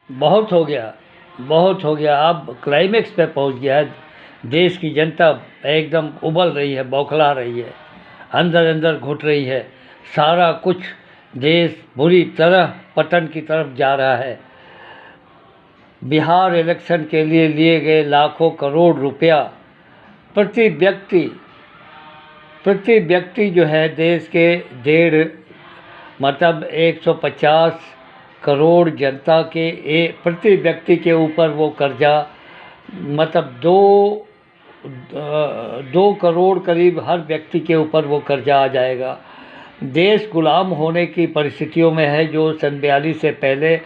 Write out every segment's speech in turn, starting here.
बहुत हो गया, बहुत हो गया। अब क्लाइमेक्स पे पहुंच गया है। देश की जनता एकदम उबल रही है, बौखला रही है, अंदर अंदर घुट रही है। सारा कुछ देश बुरी तरह पतन की तरफ जा रहा है। बिहार इलेक्शन के लिए लिए गए लाखों करोड़ रुपया प्रति व्यक्ति प्रति व्यक्ति जो है देश के डेढ़ मतलब 150 करोड़ जनता के प्रति व्यक्ति के ऊपर वो कर्जा, मतलब 2 करोड़ करीब हर व्यक्ति के ऊपर वो कर्जा आ जाएगा। देश गुलाम होने की परिस्थितियों में है। जो सन 42 से पहले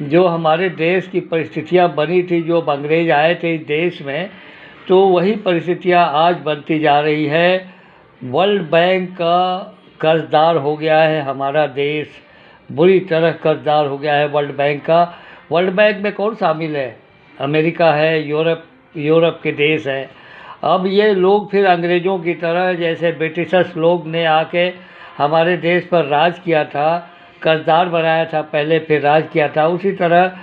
जो हमारे देश की परिस्थितियां बनी थी, जो अंग्रेज आए थे इस देश में, तो वही परिस्थितियां आज बनती जा रही है। वर्ल्ड बैंक का कर्जदार हो गया है हमारा देश, बुरी तरह कर्जदार हो गया है वर्ल्ड बैंक का। वर्ल्ड बैंक में कौन शामिल है? अमेरिका है, यूरोप के देश हैं। अब ये लोग फिर अंग्रेज़ों की तरह, जैसे ब्रिटिशर्स लोग ने आके हमारे देश पर राज किया था, कर्जदार बनाया था पहले, फिर राज किया था, उसी तरह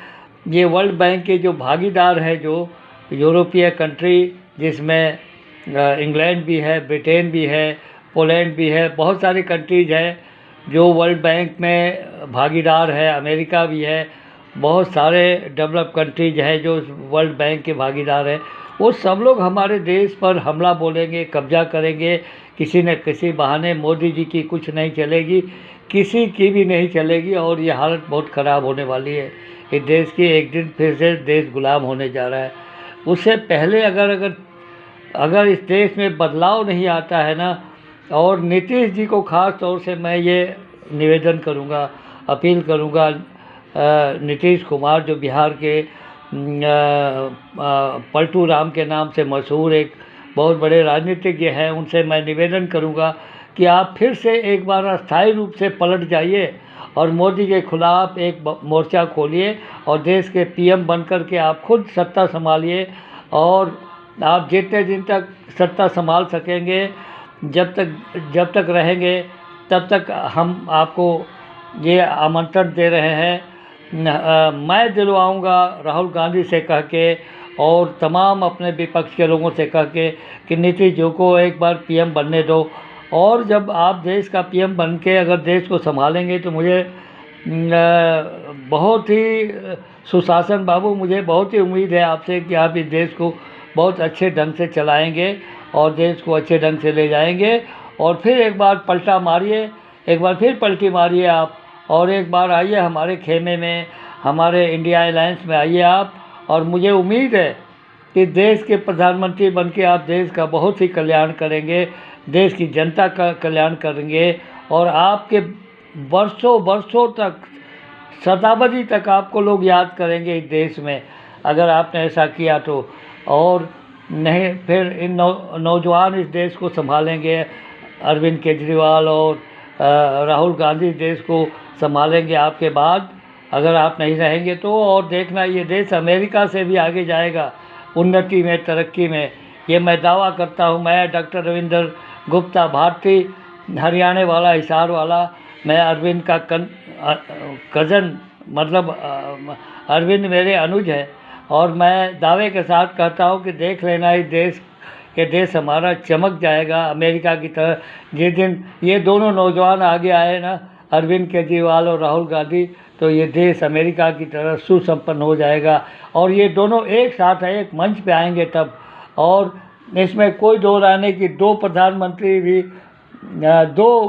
ये वर्ल्ड बैंक के जो भागीदार हैं, जो यूरोपीय कंट्री, जिसमें इंग्लैंड भी है, ब्रिटेन भी है, पोलैंड भी है, बहुत सारी कंट्रीज हैं जो वर्ल्ड बैंक में भागीदार है। अमेरिका भी है, बहुत सारे डेवलप कंट्रीज हैं जो वर्ल्ड बैंक के भागीदार हैं। वो सब लोग हमारे देश पर हमला बोलेंगे, कब्जा करेंगे, किसी न किसी बहाने। मोदी जी की कुछ नहीं चलेगी, किसी की भी नहीं चलेगी, और ये हालत बहुत ख़राब होने वाली है इस देश की। एक दिन फिर से देश गुलाम होने जा रहा है। उससे पहले अगर इस देश में बदलाव नहीं आता है ना, और नीतीश जी को ख़ास तौर से मैं ये निवेदन करूँगा, अपील करूँगा, नीतीश कुमार जो बिहार के पलटू राम के नाम से मशहूर एक बहुत बड़े राजनीतिज्ञ हैं, उनसे मैं निवेदन करूँगा कि आप फिर से एक बार अस्थायी रूप से पलट जाइए और मोदी के खिलाफ एक मोर्चा खोलिए, और देश के पीएम बनकर के आप खुद सत्ता संभालिए। और आप जितने दिन तक सत्ता संभाल सकेंगे, जब तक रहेंगे, तब तक हम आपको ये आमंत्रण दे रहे हैं। मैं दिलवाऊंगा राहुल गांधी से कह के और तमाम अपने विपक्ष के लोगों से कह के कि नीतीश जी को एक बार पीएम बनने दो। और जब आप देश का पीएम बन के अगर देश को संभालेंगे तो मुझे बहुत ही सुशासन बाबू, मुझे बहुत ही उम्मीद है आपसे कि आप इस देश को बहुत अच्छे ढंग से चलाएंगे और देश को अच्छे ढंग से ले जाएंगे। और फिर एक बार पलटा मारिए, एक बार फिर पलटी मारिए आप, और एक बार आइए हमारे खेमे में, हमारे इंडिया अलायंस में आइए आप। और मुझे उम्मीद है कि देश के प्रधानमंत्री बन के आप देश का बहुत ही कल्याण करेंगे, देश की जनता का कल्याण करेंगे, और आपके वर्षों वर्षों तक, शताब्दी तक आपको लोग याद करेंगे इस देश में, अगर आपने ऐसा किया तो। और नहीं, फिर इन नौजवान इस देश को संभालेंगे, अरविंद केजरीवाल और राहुल गांधी देश को संभालेंगे आपके बाद। अगर आप नहीं रहेंगे तो, और देखना, ये देश अमेरिका से भी आगे जाएगा उन्नति में, तरक्की में, ये मैं दावा करता हूँ। मैं डॉक्टर रविंदर गुप्ता, भारतीय, हरियाणा वाला, हिसार वाला, मैं अरविंद का कज़न, मतलब अरविंद मेरे अनुज है, और मैं दावे के साथ कहता हूँ कि देख लेना, इस देश हमारा चमक जाएगा अमेरिका की तरह। जिस दिन ये दोनों नौजवान आगे आए ना, अरविंद केजरीवाल और राहुल गांधी, तो ये देश अमेरिका की तरह सुसंपन्न हो जाएगा। और ये दोनों एक साथ एक मंच पे आएंगे तब, और इसमें कोई दो राय कि दो प्रधानमंत्री भी, दो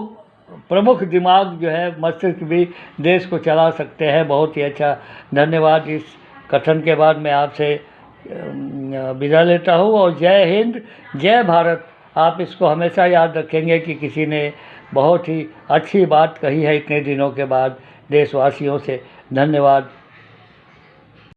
प्रमुख दिमाग जो है, मस्तिष्क भी देश को चला सकते हैं। बहुत ही अच्छा, धन्यवाद। इस कथन के बाद मैं आपसे विदा लेता हूँ, और जय हिंद, जय भारत। आप इसको हमेशा याद रखेंगे कि किसी ने बहुत ही अच्छी बात कही है इतने दिनों के बाद देशवासियों से। धन्यवाद।